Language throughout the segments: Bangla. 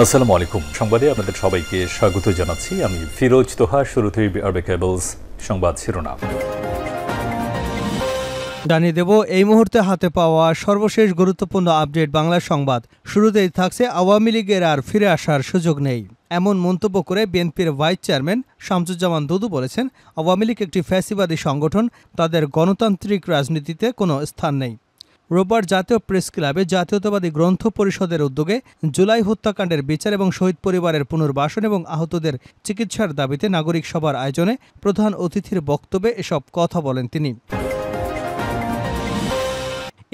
আসসালামু আলাইকুম। সংবাদে আপনাদের সবাইকে স্বাগত জানাচ্ছি। আমি ফিরোজ তোহা। শুরুতেই আরবে কেবলস সংবাদ শিরোনাম জানিয়ে দেব এই মুহূর্তে হাতে পাওয়া সর্বশেষ গুরুত্বপূর্ণ আপডেট বাংলা সংবাদ। শুরুতেই থাকছে আওয়ামী লীগের আর ফিরে আসার সুযোগ নেই, এমন মন্তব্য করে বিএনপির ভাইস চেয়ারম্যান শামসুজ্জামান দুদু বলেছেন, আওয়ামী লীগ একটি ফ্যাসিবাদী সংগঠন, তাদের গণতান্ত্রিক রাজনীতিতে কোনো স্থান নেই। রোববার জাতীয় প্রেস ক্লাবে জাতীয়তাবাদী গ্রন্থ পরিষদের উদ্যোগে জুলাই হত্যাকাণ্ডের বিচার এবং শহীদ পরিবারের পুনর্বাসন এবং আহতদের চিকিৎসার দাবিতে নাগরিক সভার আয়োজনে প্রধান অতিথির বক্তব্যে এসব কথা বলেন তিনি।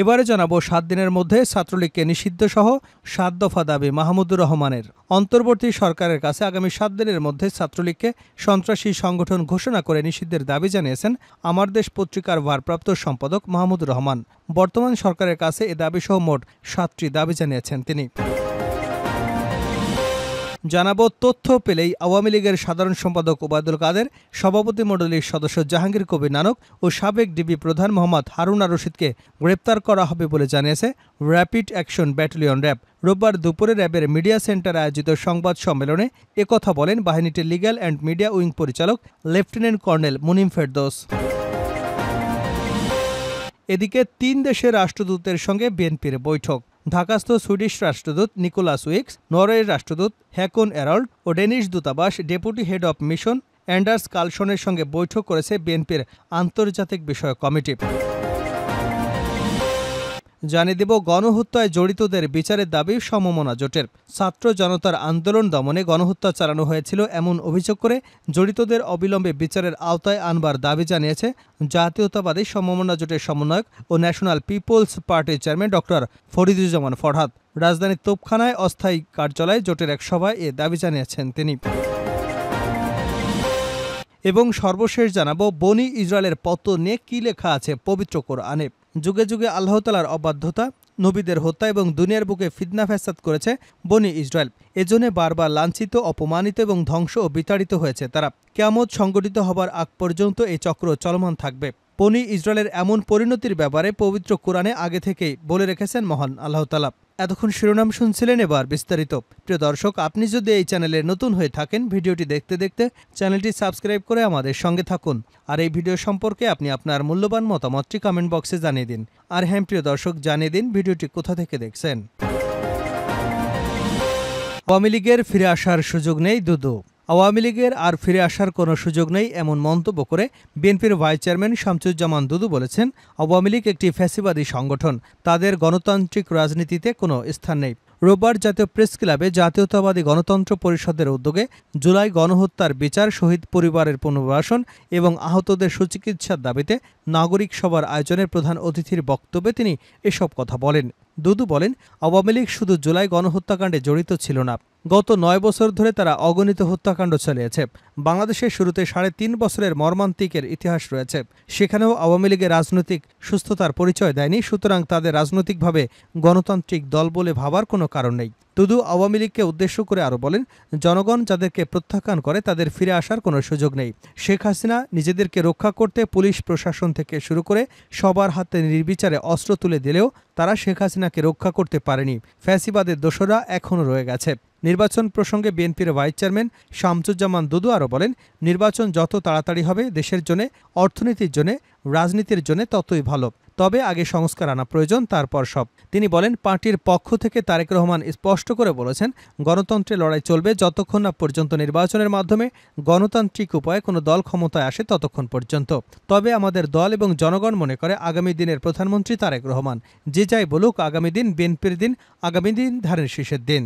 এবারে জানাবো 7 দিনের মধ্যে ছাত্রলীগকে নিষিদ্ধ সহ 7 দফা দাবি মাহমুদুর রহমানের। অন্তর্বর্তী সরকারের কাছে আগামী 7 দিনের মধ্যে ছাত্রলীগকে সন্ত্রাসী সংগঠন ঘোষণা করে নিষিদ্ধের দাবি জানিয়েছেন আমার দেশ পত্রিকার ভারপ্রাপ্ত সম্পাদক মাহমুদুর রহমান। বর্তমান সরকারের কাছে এ দাবি সহ মোট 7টি দাবি জানিয়েছেন তিনি। জানাবো তথ্য পেলেই আওয়ামী লীগের সাধারণ সম্পাদক ওবায়দুল কাদের, সভাপতি মণ্ডলীর সদস্য জাহাঙ্গীর কবির নানক ও সাবেক ডিবি প্রধান মোহাম্মদ হারুনা রশিদকে গ্রেপ্তার করা হবে বলে জানিয়েছে র্যাপিড অ্যাকশন ব্যাটালিয়ন র্যাব। রোববার দুপুরে র্যাবের মিডিয়া সেন্টারে আয়োজিত সংবাদ সম্মেলনে একথা বলেন বাহিনীটির লিগ্যাল অ্যান্ড মিডিয়া উইং পরিচালক লেফটেন্যান্ট কর্নেল মুনিম ফেরদৌস। এদিকে 3 দেশের রাষ্ট্রদূতের সঙ্গে বিএনপির বৈঠক। ঢাকাস্থ সুইডিশ রাষ্ট্রদূত নিকোলাস উইক্স, নরওয়ের রাষ্ট্রদূত হ্যাকন এরল্ড ও ডেনিশ দূতাবাস deputy head of mission Anders কার্লসনের সঙ্গে বৈঠক করেছে বিএনপির আন্তর্জাতিক বিষয়ক কমিটি। জানিয়ে দেব গণহত্যায় জড়িতদের বিচারের দাবি সমমনা জোটের। ছাত্র জনতার আন্দোলন দমনে গণহত্যা চালানো হয়েছিল এমন অভিযোগ করে জড়িতদের অবিলম্বে বিচারের আওতায় আনবার দাবি জানিয়েছে জাতীয়তাবাদী সমমনা জোটের সমন্বয়ক ও ন্যাশনাল পিপলস পার্টির চেয়ারম্যান ডক্টর ফরিদুজ্জামান ফরহাদ। রাজধানীর তোপখানায় অস্থায়ী কার্যালয়ে জোটের এক সভায় এ দাবি জানিয়েছেন তিনি। এবং সর্বশেষ জানাবো বনি ইসরায়েলের পতন নিয়ে কি লেখা আছে পবিত্র কোরআনে। যুগে যুগে আল্লাহ তাআলার অবাধ্যতা, নবীদের হত্যা এবং দুনিয়ার বুকে ফিতনা ফ্যাসাদ করেছে বনি ইসরায়েল। এজন্য বারবার লাঞ্ছিত, অপমানিত এবং ধ্বংস ও বিতাড়িত হয়েছে তারা। কিয়ামত সংঘটিত হবার আগ পর্যন্ত এই চক্র চলমান থাকবে। বনি ইসরায়েলের এমন পরিণতির ব্যাপারে পবিত্র কোরআনে আগে থেকেই বলে রেখেছেন মহান আল্লাহ তাআলা। এতক্ষণ শিরোনাম শুনছিলেন, এবার বিস্তারিত। প্রিয় দর্শক, আপনি যদি এই চ্যানেলে নতুন হয়ে থাকেন, ভিডিওটি দেখতে দেখতে চ্যানেলটি সাবস্ক্রাইব করে আমাদের সঙ্গে থাকুন। আর এই ভিডিও সম্পর্কে আপনি আপনার মূল্যবান মতামতটি কমেন্ট বক্সে জানিয়ে দিন। আর হ্যাঁ প্রিয় দর্শক, জানিয়ে দিন ভিডিওটি কোথা থেকে দেখছেন। আওয়ামী লীগের ফিরে আসার সুযোগ নেই দুদু। আওয়ামী লীগের আর ফিরে আসার কোনো সুযোগ নেই এমন মন্তব্য করে বিএনপির ভাইস চেয়ারম্যান শামসুজ্জামান দুদু বলেছেন, আওয়ামী লীগ একটি ফ্যাসিবাদী সংগঠন, তাদের গণতান্ত্রিক রাজনীতিতে কোনো স্থান নেই। রোববার জাতীয় প্রেস ক্লাবে জাতীয়তাবাদী গণতন্ত্র পরিষদের উদ্যোগে জুলাই গণহত্যার বিচার, শহীদ পরিবারের পুনর্বাসন এবং আহতদের সুচিকিৎসার দাবিতে নাগরিক সভার আয়োজনের প্রধান অতিথির বক্তব্যে তিনি এসব কথা বলেন। দুদু বলেন, আওয়ামী লীগ শুধু জুলাই গণহত্যাকাণ্ডে জড়িত ছিল না, গত 9 বছর ধরে তারা অগণিত হত্যাকাণ্ড চালিয়েছে। বাংলাদেশের শুরুতে 3.5 বছরের মর্মান্তিকের ইতিহাস রয়েছে। সেখানেও আওয়ামী লীগের রাজনৈতিক সুস্থতার পরিচয় দেয়নি, সুতরাং তাদের রাজনৈতিকভাবে গণতান্ত্রিক দল বলে ভাবার কোনো কারণ নেই। দুদু আওয়ামী লীগকে উদ্দেশ্য করে আরও বলেন, জনগণ যাদেরকে প্রত্যাখ্যান করে তাদের ফিরে আসার কোনো সুযোগ নেই। শেখ হাসিনা নিজেদেরকে রক্ষা করতে পুলিশ প্রশাসন থেকে শুরু করে সবার হাতে নির্বিচারে অস্ত্র তুলে দিলেও তারা শেখ হাসিনাকে রক্ষা করতে পারেনি। ফ্যাসিবাদের দোষরা এখনও রয়ে গেছে। নির্বাচন প্রসঙ্গে বিএনপির ভাইস চেয়ারম্যান শামসুজ্জামান দুদু আরও বলেন, নির্বাচন যত তাড়াতাড়ি হবে দেশের জন্য, অর্থনীতির জন্য, রাজনীতির জন্য ততই ভালো। তবে আগে সংস্কার আনা প্রয়োজন, তারপর সব। তিনি বলেন, পার্টির পক্ষ থেকে তারেক রহমান স্পষ্ট করে বলেছেন, গণতন্ত্রের লড়াই চলবে যতক্ষণ না পর্যন্ত নির্বাচনের মাধ্যমে গণতান্ত্রিক উপায়ে কোনো দল ক্ষমতায় আসে ততক্ষণ পর্যন্ত। তবে আমাদের দল এবং জনগণ মনে করে আগামী দিনের প্রধানমন্ত্রী তারেক রহমান। যে যাই বলুক, আগামী দিন বিএনপির দিন, আগামী দিন ধানের শীষের দিন।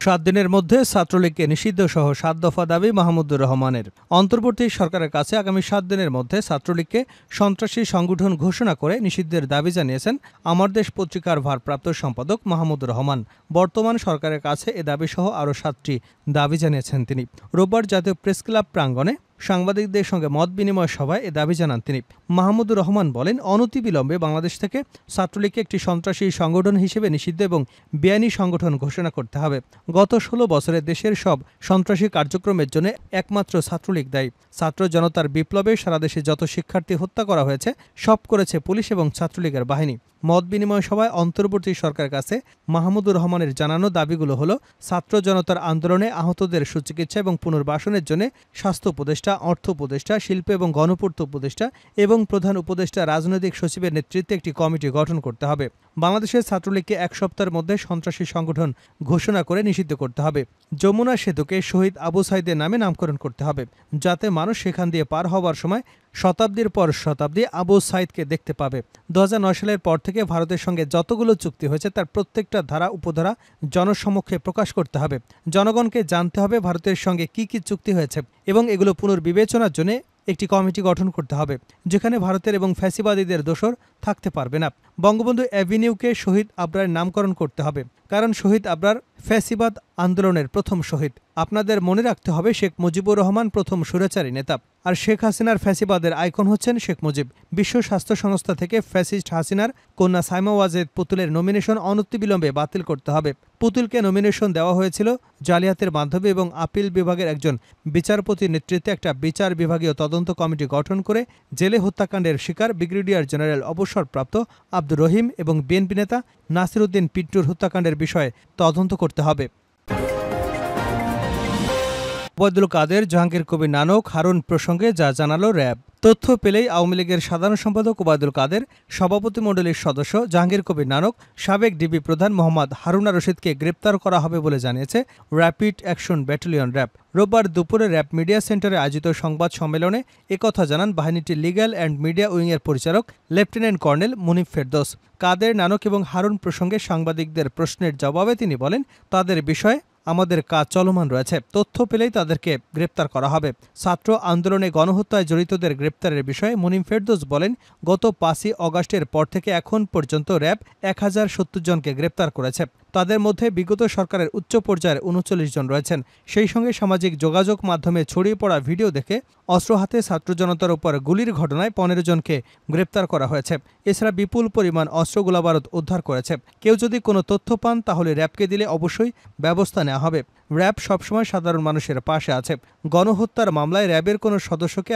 7 দিনের মধ্যে ছাত্রলীগকে নিষিদ্ধ সহ 7 দফা দাবি মাহমুদুর রহমানের। অন্তর্বর্তী সরকারের কাছে আগামী 7 দিনের মধ্যে ছাত্রলীগকে সন্ত্রাসী সংগঠন ঘোষণা করে নিষিদ্ধের দাবি জানিয়েছেন আমার দেশ পত্রিকার ভারপ্রাপ্ত সম্পাদক মাহমুদুর রহমান। বর্তমান সরকারের কাছে এ দাবি সহ আরও 7টি দাবি জানিয়েছেন তিনি। রোববার জাতীয় প্রেস ক্লাব প্রাঙ্গণে সাংবাদিকদের সঙ্গে মত বিনিময় সভায় এ দাবি জানান তিনি। মাহমুদুর রহমান বলেন, অনতিবিলম্বে বাংলাদেশ থেকে ছাত্রলীগকে একটি সন্ত্রাসী সংগঠন হিসেবে নিষিদ্ধ এবং বেআইনি সংগঠন ঘোষণা করতে হবে। গত 16 বছরে দেশের সব সন্ত্রাসী কার্যক্রমের জন্য একমাত্র ছাত্রলীগ দায়ী। ছাত্র জনতার বিপ্লবে সারা দেশে যত শিক্ষার্থী হত্যা করা হয়েছে সব করেছে পুলিশ এবং ছাত্রলীগের বাহিনী। মত বিনিময় সভায় অন্তর্বর্তী সরকারের কাছে মাহমুদুর রহমানের জানানো দাবিগুলো হলো ছাত্র জনতার আন্দোলনে আহতদের সুচিকিৎসা এবং পুনর্বাসনের জন্য স্বাস্থ্য উপদেষ্টা, অর্থ উপদেষ্টা, শিল্প এবং গণপূর্ত উপদেষ্টা এবং প্রধান উপদেষ্টা রাজনৈতিক সচিবের নেতৃত্বে একটি কমিটি গঠন করতে হবে। বাংলাদেশের ছাত্রলীগকে 1 সপ্তাহের মধ্যে সন্ত্রাসী সংগঠন ঘোষণা করে নিষিদ্ধ করতে হবে। যমুনা সেতুকে শহীদ আবু সাইদের নামে নামকরণ করতে হবে, যাতে মানুষ সেখান দিয়ে পার হওয়ার সময় শতাব্দীর পর শতাব্দী আবু সাইদকে দেখতে পাবে। 2009 সালের পর থেকে ভারতের সঙ্গে যতগুলো চুক্তি হয়েছে তার প্রত্যেকটা ধারা উপধারা জনসমক্ষে প্রকাশ করতে হবে। জনগণকে জানতে হবে ভারতের সঙ্গে কি কি চুক্তি হয়েছে এবং এগুলো পুনর্বিবেচনার জন্য একটি কমিটি গঠন করতে হবে, যেখানে ভারতের এবং ফ্যাসিবাদীদের দোসর থাকতে পারবে না। বঙ্গবন্ধু অ্যাভিনিউকে শহীদ আবরারের নামকরণ করতে হবে, কারণ শহীদ আবরার ফ্যাসিবাদ আন্দোলনের প্রথম শহীদ। আপনাদের মনে রাখতে হবে শেখ মুজিবুর রহমান প্রথম স্বৈরাচারী নেতা, আর শেখ হাসিনার ফ্যাসিবাদের আইকন হচ্ছেন শেখ মুজিব। বিশ্ব স্বাস্থ্য সংস্থা থেকে ফ্যাসিস্ট হাসিনার কন্যা সাইমা ওয়াজেদ পুতুলের নমিনেশন অনতিবিলম্বে বাতিল করতে হবে। পুতুলকে নমিনেশন দেওয়া হয়েছিল জালিয়াতের মাধ্যমে এবং আপিল বিভাগের একজন বিচারপতির নেতৃত্বে একটা বিচার বিভাগীয় তদন্ত কমিটি গঠন করে জেলে হত্যাকাণ্ডের শিকার ব্রিগেডিয়ার জেনারেল অবসরপ্রাপ্ত আব্দুর রহিম এবং বিএনপি নেতা নাসির উদ্দিন পিন্টুর হত্যাকাণ্ডের বিষয়ে তদন্ত করতে হবে। ওবায়দুল কাদের, জাহাঙ্গীর কবির নানক, হারুন প্রসঙ্গে যা জানালো র্যাব। তথ্য পেলেই আওয়ামী লীগের সাধারণ সম্পাদক ওবায়দুল কাদের, সভাপতিমণ্ডলীর সদস্য জাহাঙ্গীর কবির নানক, সাবেক ডিবি প্রধান মোহাম্মদ হারুনা রশিদকে গ্রেপ্তার করা হবে বলে জানিয়েছে র্যাপিড অ্যাকশন ব্যাটালিয়ন র্যাব। রোববার দুপুরে র্যাব মিডিয়া সেন্টারে আয়োজিত সংবাদ সম্মেলনে একথা জানান বাহিনীটির লিগ্যাল অ্যান্ড মিডিয়া উইংয়ের পরিচালক লেফটেন্যান্ট কর্নেল মুনিফ ফেরদৌস। কাদের, নানক এবং হারুন প্রসঙ্গে সাংবাদিকদের প্রশ্নের জবাবে তিনি বলেন, তাদের বিষয়ে আমাদের কাজ চলমান রয়েছে, তথ্য পেলেই তাদেরকে গ্রেপ্তার করা হবে। ছাত্র আন্দোলনে গণহত্যায় জড়িতদের গ্রেপ্তারের বিষয়ে মুনিম ফেরদৌস বলেন, গত 5ই অগাস্টের পর থেকে এখন পর্যন্ত র্যাব 1070 জনকে গ্রেপ্তার করেছে। তাদের মধ্যে বিগত সরকারের উচ্চ পর্যায়ের 39 জন রয়েছেন। সেই সঙ্গে সামাজিক যোগাযোগ মাধ্যমে ছড়িয়ে পড়া ভিডিও দেখে অস্ত্র হাতে ছাত্র জনতার উপর গুলির ঘটনায় 15 জনকে গ্রেপ্তার করা হয়েছে। এছাড়া বিপুল পরিমাণ অস্ত্র গোলাবারুদ উদ্ধার করেছে। কেউ যদি কোনো তথ্য পান তাহলে র্যাবকে দিলে অবশ্যই ব্যবস্থা নেওয়া হবে। র্যাব সবসময় সাধারণ মানুষের পাশে আছে। গণহত্যার মামলায় র্যাবের কোনো সদস্যকে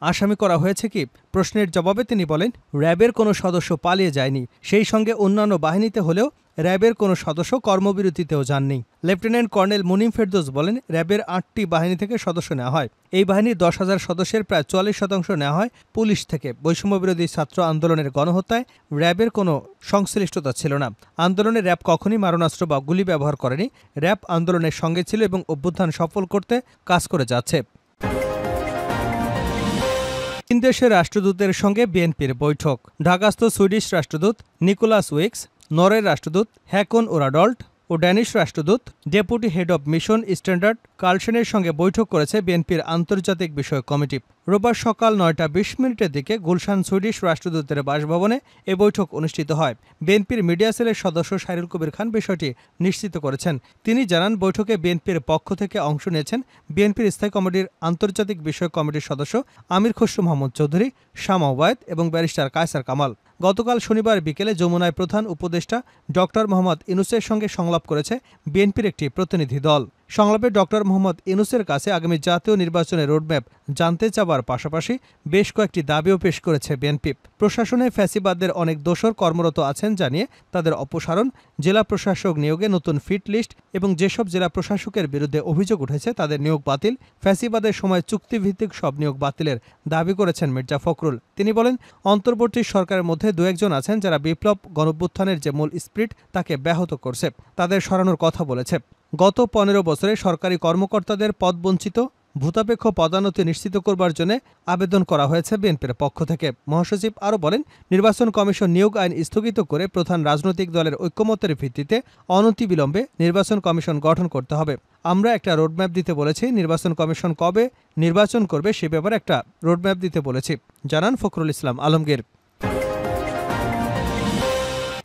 আসামি করা হয়েছে কি প্রশ্নের জবাবে তিনি বলেন, র্যাবের কোনো সদস্য পালিয়ে যায়নি। সেই সঙ্গে অন্যান্য বাহিনীতে হলেও র্যাবের কোনো সদস্য কর্মবিরতিতেও যাননি। লেফটেন্যান্ট কর্নেল মুনিম ফেরদৌস বলেন, র্যাবের 8টি বাহিনী থেকে সদস্য নেওয়া হয়। এই বাহিনীর 10,000 সদস্যের প্রায় 40% নেওয়া হয় পুলিশ থেকে। বৈষম্যবিরোধী ছাত্র আন্দোলনের গণহত্যায় র্যাবের কোনো সংশ্লিষ্টতা ছিল না। আন্দোলনে র্যাব কখনই মারণাস্ত্র বা গুলি ব্যবহার করেনি। র্যাব আন্দোলনের সঙ্গে ছিল এবং অভ্যুত্থান সফল করতে কাজ করে যাচ্ছে। 3 দেশের রাষ্ট্রদূতের সঙ্গে বিএনপির বৈঠক। ঢাকাস্থ সুইডিশ রাষ্ট্রদূত নিকোলাস উইক্স, নরওয়ের রাষ্ট্রদূত হ্যাকন ওরাডল্ট ও ড্যানিশ রাষ্ট্রদূত deputy head of mission Anders কার্লসেনের সঙ্গে বৈঠক করেছে বিএনপির আন্তর্জাতিক বিষয়ক কমিটি। রোববার সকাল 9টা20 থেকে গুলশান সুইডিশ রাষ্ট্রদূতের বাসভবনে এ বৈঠক অনুষ্ঠিত হয়। বিএনপির মিডিয়া সেলের সদস্য সাইরুল কবির খান বিষয়টি নিশ্চিত করেছেন। তিনি জানান, বৈঠকে বিএনপির পক্ষ থেকে অংশ নিয়েছেন বিএনপির স্থায়ী কমিটির আন্তর্জাতিক বিষয়ক কমিটির সদস্য আমির খসরু মাহমুদ চৌধুরী, শামা ওবায়েদ এবং ব্যারিস্টার কায়সার কামাল। গতকাল শনিবার বিকেলে যমুনায় প্রধান উপদেষ্টা ডক্টর মোহাম্মদ ইউনূসের সঙ্গে সংলাপ করেছে বিএনপির একটি প্রতিনিধি দল। সংলাপে ডক্টর মোহাম্মদ ইউনূসের কাছে আগামী জাতীয় নির্বাচনের রোডম্যাপ জানতে চাওয়ার পাশাপাশি বেশ কয়েকটি দাবিও পেশ করেছে বিএনপি। প্রশাসনে ফ্যাসিবাদদের অনেক দোসর কর্মরত আছেন জানিয়ে তাদের অপসারণ, জেলা প্রশাসক নিয়োগে নতুন ফিট লিস্ট এবং যেসব জেলা প্রশাসকের বিরুদ্ধে অভিযোগ উঠেছে তাদের নিয়োগ বাতিল, ফ্যাসিবাদের সময় চুক্তিভিত্তিক সব নিয়োগ বাতিলের দাবি করেছেন মির্জা ফখরুল। তিনি বলেন, অন্তর্বর্তী সরকারের মধ্যে 2-1 আছেন যারা বিপ্লব গণঅভ্যুত্থানের যে মূল স্পিরিট তাকে ব্যাহত করছে, তাদের সরানোর কথা বলেছে। গত 15 বছরে সরকারি কর্মকর্তাদের পদবঞ্চিত ভূতাপেক্ষ পদোন্নতি নিশ্চিত করবার জন্য আবেদন করা হয়েছে বিএনপির পক্ষ থেকে। মহাসচিব আরও বলেন, নির্বাচন কমিশন নিয়োগ আইন স্থগিত করে প্রধান রাজনৈতিক দলের ঐকমত্যের ভিত্তিতে অনতিবিলম্বে নির্বাচন কমিশন গঠন করতে হবে। আমরা একটা রোডম্যাপ দিতে বলেছি, নির্বাচন কমিশন কবে নির্বাচন করবে সে ব্যাপারে একটা রোডম্যাপ দিতে বলেছি, জানান ফখরুল ইসলাম আলমগীর।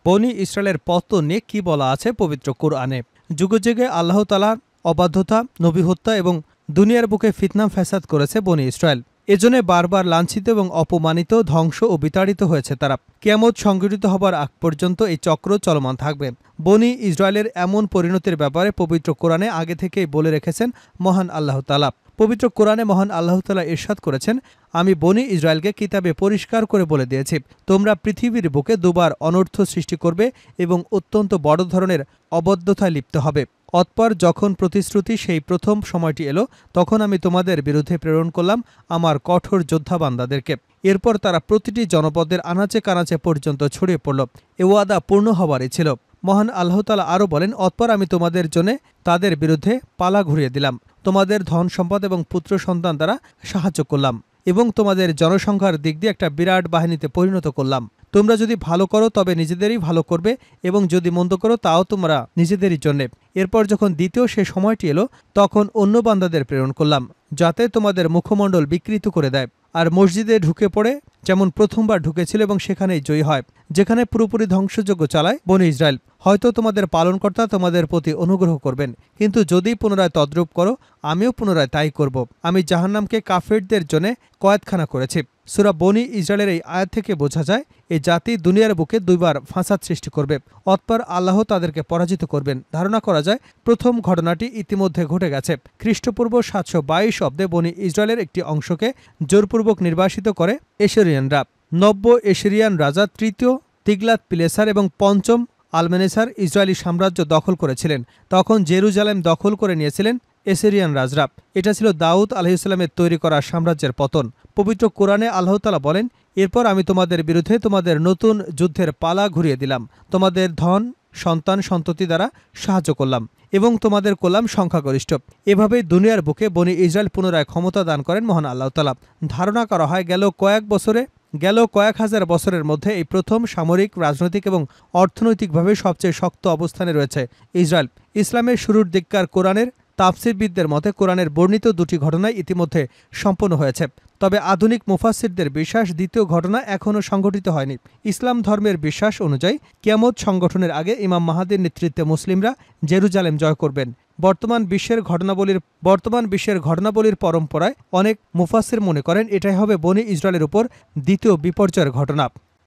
বনি ইসরায়েলের পতন নিয়ে কি বলা আছে পবিত্র কুরআনে? যুগে যুগে আল্লাহ তাআলার অবাধ্যতা, নবী হত্যা এবং দুনিয়ার বুকে ফিতনা ফ্যাসাদ করেছে বনি ইসরায়েল। এজন্য বারবার লাঞ্ছিত এবং অপমানিত, ধ্বংস ও বিতাড়িত হয়েছে তারা। কিয়ামত সংঘটিত হবার আগ পর্যন্ত এই চক্র চলমান থাকবে। বনি ইসরায়েলের এমন পরিণতির ব্যাপারে পবিত্র কোরআনে আগে থেকেই বলে রেখেছেন মহান আল্লাহ তাআলা। পবিত্র কোরআনে মহান আল্লাহ তাআলা ইরশাদ করেছেন, আমি বনি ইসরায়েলকে কিতাবে পরিষ্কার করে বলে দিয়েছি, তোমরা পৃথিবীর বুকে দুবার অনর্থ সৃষ্টি করবে এবং অত্যন্ত বড় ধরনের অবদ্ধতায় লিপ্ত হবে। অতঃপর যখন প্রতিশ্রুতি সেই প্রথম সময়টি এলো, তখন আমি তোমাদের বিরুদ্ধে প্রেরণ করলাম আমার কঠোর যোদ্ধা বান্দাদেরকে। এরপর তারা প্রতিটি জনপদের আনাচে কানাচে পর্যন্ত ছড়িয়ে পড়ল। এ ওয়াদা পূর্ণ হবারই ছিল। মহান আল্লাহ তাআলা আরও বলেন, অতঃপর আমি তোমাদের জন্য তাদের বিরুদ্ধে পালা ঘুরিয়ে দিলাম, তোমাদের ধন সম্পদ এবং পুত্র সন্তান দ্বারা সাহায্য করলাম এবং তোমাদের জনসংখ্যার দিক দিয়ে একটা বিরাট বাহিনীতে পরিণত করলাম। তোমরা যদি ভালো করো তবে নিজেদেরই ভালো করবে এবং যদি মন্দ করো তাও তোমরা নিজেদেরই জন্যে। এরপর যখন দ্বিতীয় সে সময়টি এলো, তখন অন্য বান্দাদের প্রেরণ করলাম, যাতে তোমাদের মুখমণ্ডল বিকৃত করে দেয় আর মসজিদে ঢুকে পড়ে যেমন প্রথমবার ঢুকেছিল এবং সেখানেই জয়ী হয়, যেখানে পুরোপুরি ধ্বংসযজ্ঞ চালায় বনী ইসরায়েল। হয়তো তোমাদের পালনকর্তা তোমাদের প্রতি অনুগ্রহ করবেন, কিন্তু যদি পুনরায় তদ্রূপ করো আমিও পুনরায় তাই করব। আমি জাহান্নামকে কাফেরদের জন্য কয়েদখানা করেছি। সূরা বনী ইসরায়েলের এই আয়াত থেকে বোঝা যায়, এই জাতি দুনিয়ার বুকে দুইবার ফাসাদ সৃষ্টি করবে, অতঃপর আল্লাহ তাদেরকে পরাজিত করবেন। ধারণা করা যায় প্রথম ঘটনাটি ইতিমধ্যে ঘটে গেছে। খ্রিস্টপূর্ব 722 অব্দে বনী ইসরায়েলের একটি অংশকে জোরপূর্বক নির্বাসিত করে এশরিয়ানরা। নব্য এশরিয়ান রাজা তৃতীয় তিগলাত পিলেসার এবং পঞ্চম আলমেনেসার ইসরায়েলি সাম্রাজ্য দখল করেছিলেন। তখন জেরুজালেম দখল করে নিয়েছিলেন এসেরিয়ান রাজরা। এটা ছিল দাউদ আলাইহিসসালামের তৈরি করা সাম্রাজ্যের পতন। পবিত্র কোরআনে আল্লাহ তাআলা বলেন, এরপর আমি তোমাদের বিরুদ্ধে তোমাদের নতুন যুদ্ধের পালা ঘুরিয়ে দিলাম, তোমাদের ধন সন্তান সন্ততি দ্বারা সাহায্য করলাম এবং তোমাদের করলাম সংখ্যাগরিষ্ঠ। এভাবেই দুনিয়ার বুকে বনী ইসরায়েল পুনরায় ক্ষমতা দান করেন মহান আল্লাহ তাআলা। ধারণা করা হয় গেল কয়েক হাজার বছরের মধ্যে এই প্রথম সামরিক, রাজনৈতিক এবং অর্থনৈতিকভাবে সবচেয়ে শক্ত অবস্থানে রয়েছে ইসরায়েল। ইসলামের শুরুর দিককার কোরআনের তাফসিরবিদদের মতে কোরআনের বর্ণিত দুটি ঘটনাই ইতিমধ্যে সম্পন্ন হয়েছে, তবে আধুনিক মুফাসসিরদের বিশ্বাস দ্বিতীয় ঘটনা এখনও সংঘটিত হয়নি। ইসলাম ধর্মের বিশ্বাস অনুযায়ী কিয়ামত সংগঠনের আগে ইমাম মাহাদির নেতৃত্বে মুসলিমরা জেরুজালেম জয় করবেন। বর্তমান বিশ্বের ঘটনাবলীর পরম্পরায় অনেক মুফাসসির মনে করেন এটাই হবে বনী ইসরায়েলের উপর দ্বিতীয় বিপর্যয়ের ঘটনা।